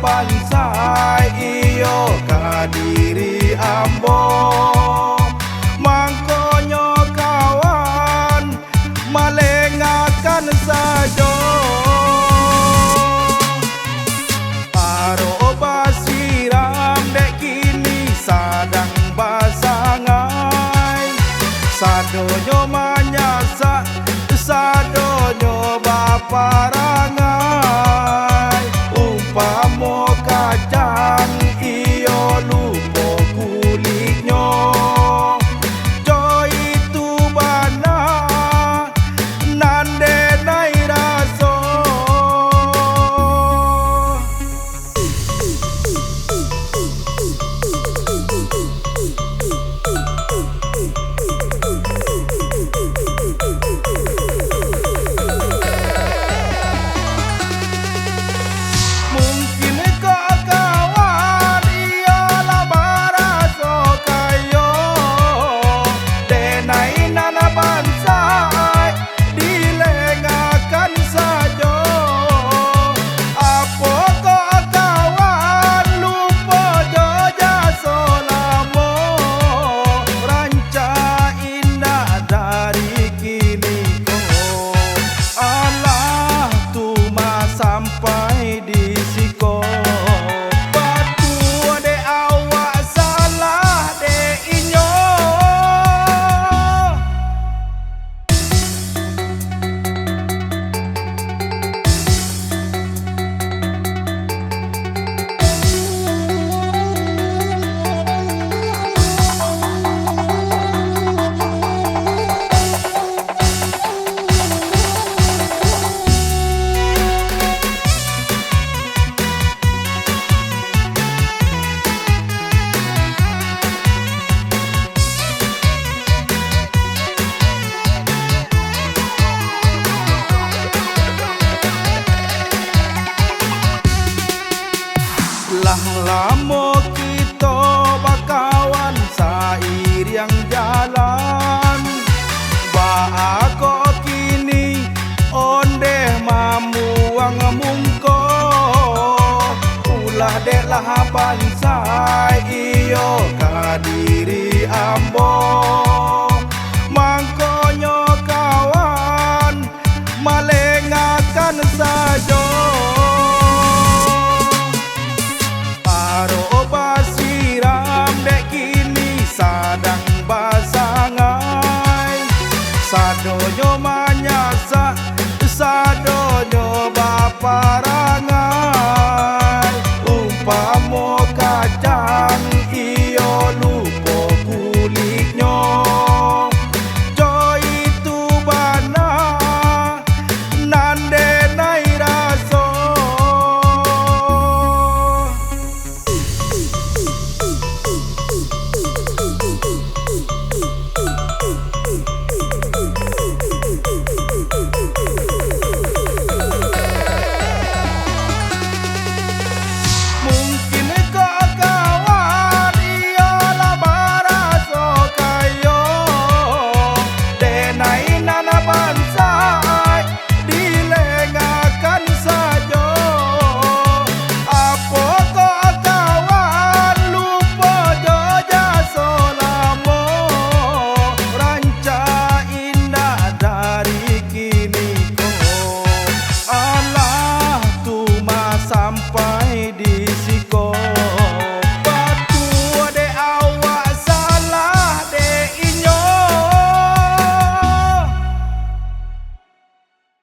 pansai iyo kadiri ambo mangkonyo kawan malengakan sajo aro basiram dek kini sadang basangai sadonyo manyasak sadonyo baparangai umpamo kacang iyo lupo kulitnyo jo itu bana nande nai raso sampai di siko batu de awak salah de inyo lah lamo kita bakawan sair yang jalan baako kini ondeh mamuang mungko ulah dek lah bansai iyo kadiri ambo